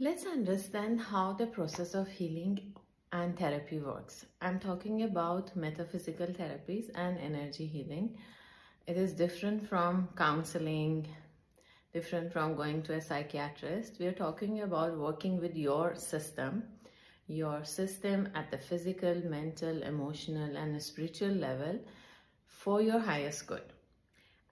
Let's understand how the process of healing and therapy works. I'm talking about metaphysical therapies and energy healing. It is different from counseling, different from going to a psychiatrist. We are talking about working with your system at the physical, mental, emotional, and spiritual level for your highest good.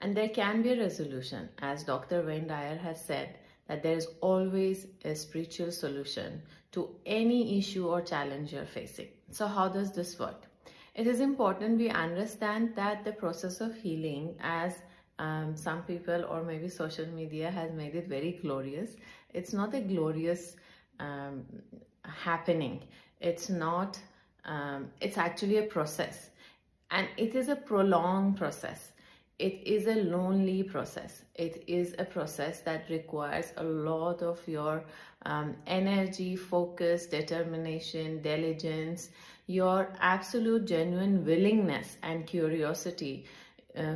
And there can be a resolution, as Dr. Wayne Dyer has said, that there is always a spiritual solution to any issue or challenge you're facing. So how does this work? It is important we understand that the process of healing, as some people or maybe social media has made it very glorious, it's not a glorious happening. It's not, it's actually a process, and it is a prolonged process. It is a lonely process. It is a process that requires a lot of your energy, focus, determination, diligence, your absolute genuine willingness and curiosity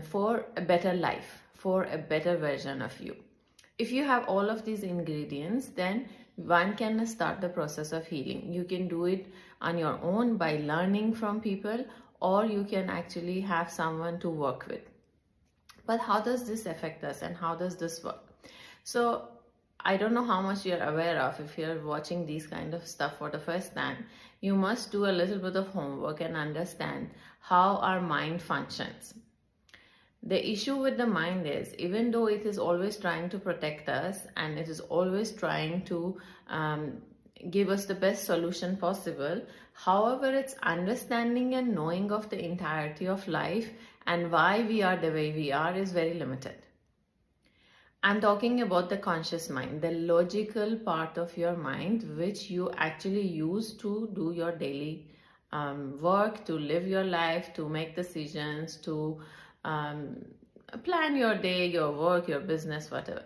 for a better life, for a better version of you. If you have all of these ingredients, then one can start the process of healing. You can do it on your own by learning from people, or you can actually have someone to work with. But how does this affect us and how does this work? So I don't know how much you're aware of. If you're watching these kind of stuff for the first time, you must do a little bit of homework and understand how our mind functions. The issue with the mind is, even though it is always trying to protect us and it is always trying to give us the best solution possible, however, its understanding and knowing of the entirety of life and why we are the way we are is very limited. I'm talking about the conscious mind, the logical part of your mind, which you actually use to do your daily work, to live your life, to make decisions, to plan your day, your work, your business, whatever.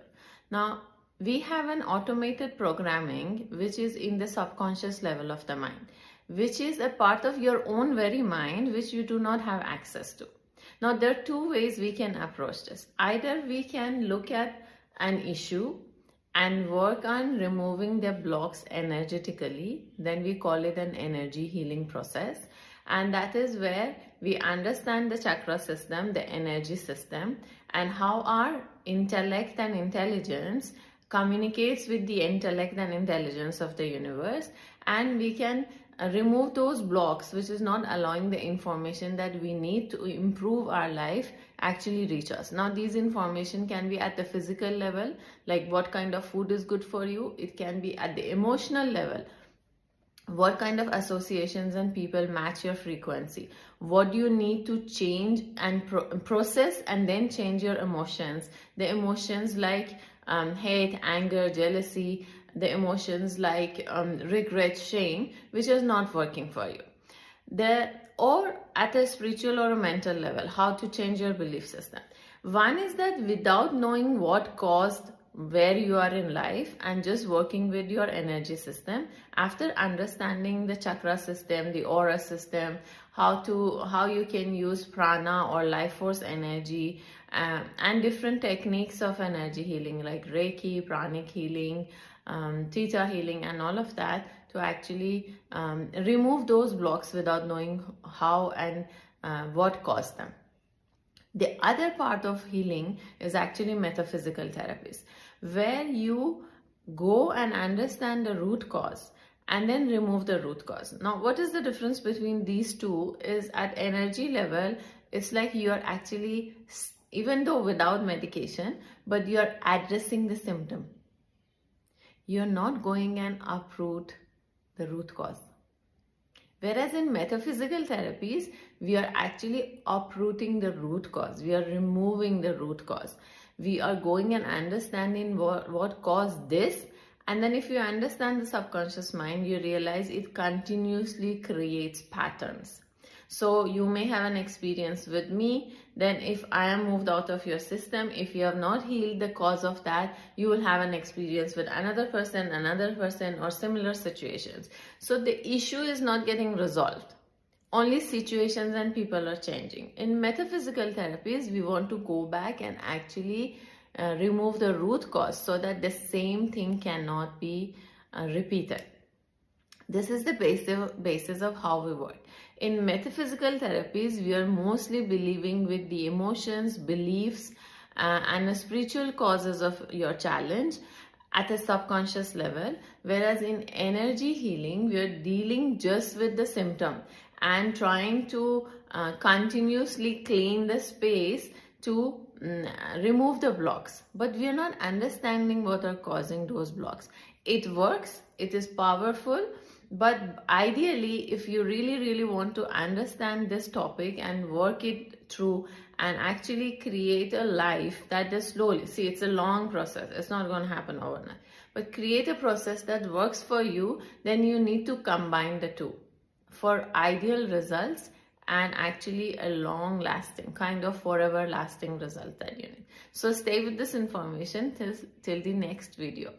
Now, we have an automated programming which is in the subconscious level of the mind, which is a part of your own very mind which you do not have access to. Now, there are two ways we can approach this. Either we can look at an issue and work on removing the blocks energetically, then we call it an energy healing process. And that is where we understand the chakra system, the energy system, and how our intellect and intelligence communicates with the intellect and intelligence of the universe, and we can remove those blocks which is not allowing the information that we need to improve our life actually reach us. Now, these information can be at the physical level, like what kind of food is good for you. It can be at the emotional level, what kind of associations and people match your frequency, what do you need to change and process and then change your emotions. The emotions like hate, anger, jealousy, the emotions like regret, shame, which is not working for you. Or at a spiritual or a mental level, how to change your belief system. One is that without knowing what caused where you are in life and just working with your energy system, after understanding the chakra system, the aura system, how you can use prana or life force energy, and different techniques of energy healing like Reiki, pranic healing, theta healing, and all of that, to actually remove those blocks without knowing how and what caused them. The other part of healing is actually metaphysical therapies, where you go and understand the root cause and then remove the root cause. Now, what is the difference between these two is at energy level, it's like you are actually, even though without medication, but you are addressing the symptom. You're not going and uproot the root cause. Whereas in metaphysical therapies, we are actually uprooting the root cause. We are removing the root cause. We are going and understanding what caused this. And then if you understand the subconscious mind, you realize it continuously creates patterns. So you may have an experience with me, then if I am moved out of your system, if you have not healed the cause of that, you will have an experience with another person, or similar situations. So the issue is not getting resolved. Only situations and people are changing. In metaphysical therapies, we want to go back and actually remove the root cause so that the same thing cannot be repeated. This is the basis of how we work. In metaphysical therapies, we are mostly believing with the emotions, beliefs, and the spiritual causes of your challenge at a subconscious level, whereas in energy healing, we are dealing just with the symptom and trying to continuously clean the space to remove the blocks, but we are not understanding what are causing those blocks. It works, it is powerful, but ideally, if you really want to understand this topic and work it through and actually create a life that is slowly, see, it's a long process, it's not going to happen overnight, but create a process that works for you, then you need to combine the two for ideal results and actually a long lasting, kind of forever lasting result that you need. So stay with this information till the next video.